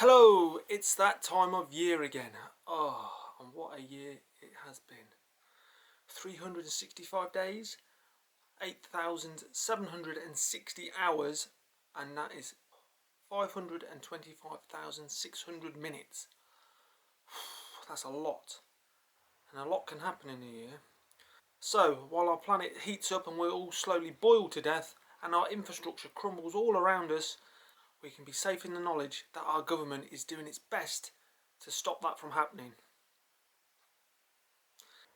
Hello, it's that time of year again. Oh, and what a year it has been. 365 days, 8,760 hours, and that is 525,600 minutes. That's a lot. And a lot can happen in a year. So, while our planet heats up and we're all slowly boiled to death, and our infrastructure crumbles all around us, we can be safe in the knowledge that our government is doing its best to stop that from happening.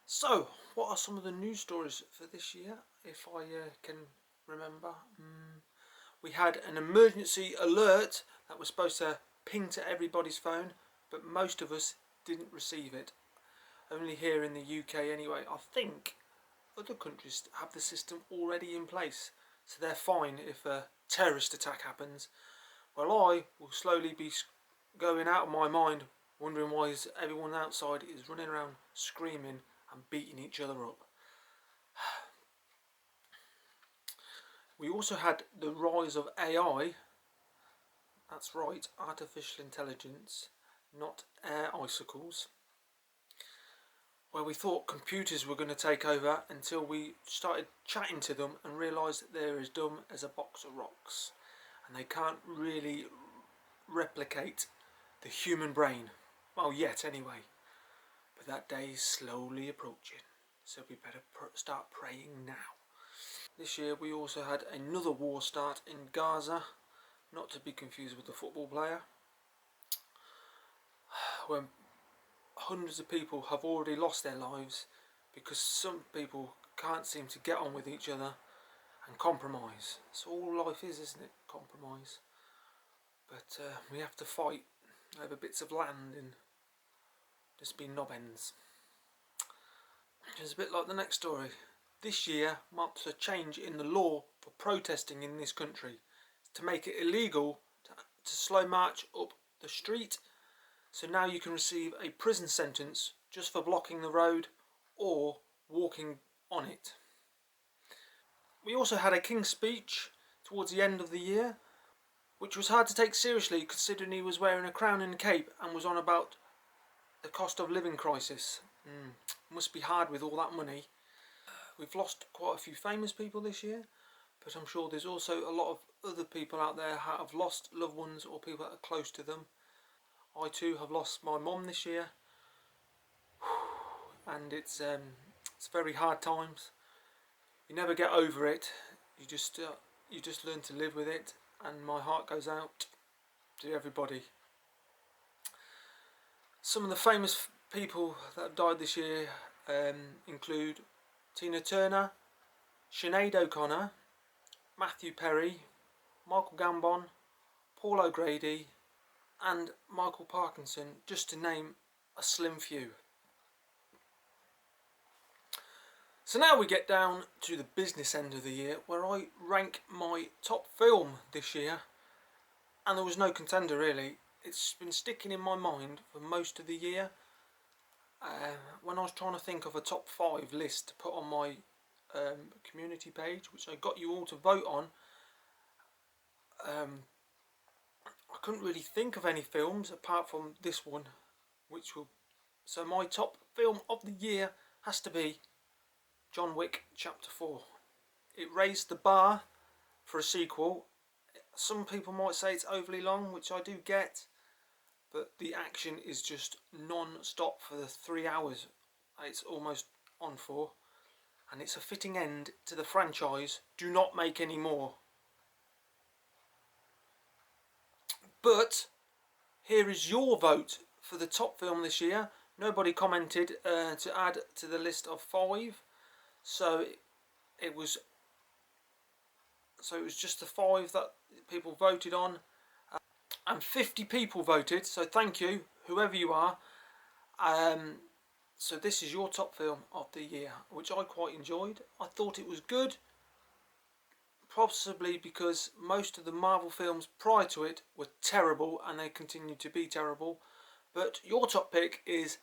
So, what are some of the news stories for this year, if I can remember? We had an emergency alert that was supposed to ping to everybody's phone, but most of us didn't receive it. Only here in the UK anyway. I think other countries have the system already in place, so they're fine if a terrorist attack happens. Well, I will slowly be going out of my mind, wondering why everyone outside is running around screaming and beating each other up. We also had the rise of AI. That's right, artificial intelligence, not air icicles. Where we thought computers were going to take over until we started chatting to them and realised that they're as dumb as a box of rocks. And they can't really replicate the human brain. Well, yet anyway. But that day is slowly approaching. So we better start praying now. This year we also had another war start in Gaza. Not to be confused with the football player. When hundreds of people have already lost their lives because some people can't seem to get on with each other and compromise. That's all life is, isn't it? Compromise. But we have to fight over bits of land and just be knob ends. It's a bit like the next story. This year marks a change in the law for protesting in this country to make it illegal to slow march up the street. So now you can receive a prison sentence just for blocking the road or walking on it. We also had a King's speech towards the end of the year, which was hard to take seriously considering he was wearing a crown and cape and was on about the cost of living crisis. Must be hard with all that money. We've lost quite a few famous people this year, but I'm sure there's also a lot of other people out there who have lost loved ones or people that are close to them. I too have lost my mum this year, and it's very hard times. You never get over it. You just learn to live with it, and my heart goes out to everybody. Some of the famous people that have died this year include Tina Turner, Sinead O'Connor, Matthew Perry, Michael Gambon, Paul O'Grady and Michael Parkinson, just to name a slim few. So now we get down to the business end of the year, where I rank my top film this year, and there was no contender really. It's been sticking in my mind for most of the year. When I was trying to think of a top 5 list to put on my community page, which I got you all to vote on, I couldn't really think of any films apart from this one, so my top film of the year has to be John Wick Chapter 4. It raised the bar for a sequel. Some people might say it's overly long, which I do get, but the action is just non-stop for the 3 hours it's almost on for, and it's a fitting end to the franchise. Do not make any more. But here is your vote for the top film this year. Nobody commented to add to the list of 5, so it was just the 5 that people voted on, and 50 people voted. So thank you, whoever you are. So this is your top film of the year, which I quite enjoyed. I thought it was good. Possibly because most of the Marvel films prior to it were terrible and they continue to be terrible. But your top pick is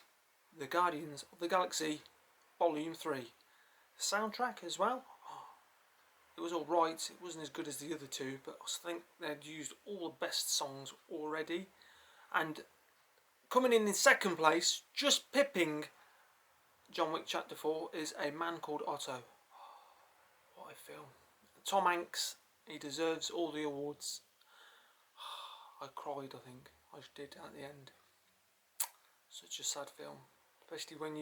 The Guardians of the Galaxy Volume 3. The soundtrack as well, it was alright. It wasn't as good as the other two, but I think they'd used all the best songs already. And coming in second place, just pipping John Wick Chapter 4, is A Man Called Otto. What a film. Tom Hanks, he deserves all the awards. I cried, I think. I did at the end. Such a sad film, especially when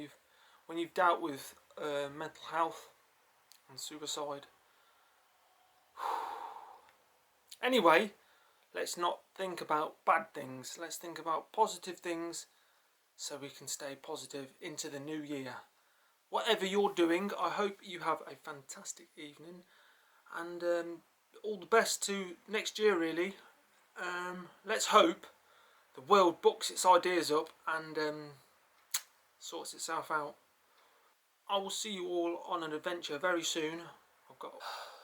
you've dealt with mental health and suicide. Anyway, let's not think about bad things. Let's think about positive things so we can stay positive into the new year. Whatever you're doing, I hope you have a fantastic evening, and all the best to next year, really. Let's hope the world books its ideas up and sorts itself out. I will see you all on an adventure very soon.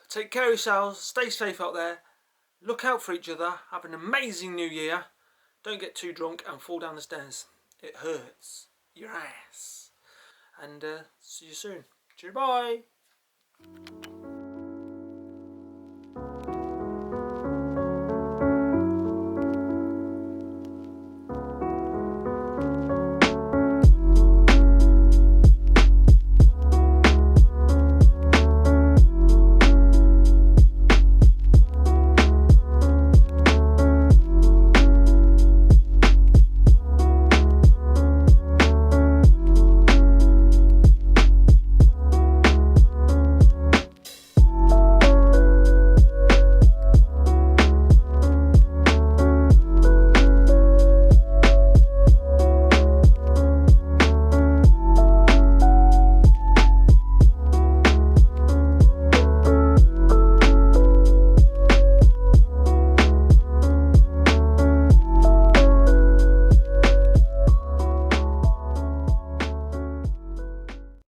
Take care of yourselves, stay safe out there, look out for each other, have an amazing new year. Don't get too drunk and fall down the stairs. It hurts your ass. And see you soon. Cheers, bye.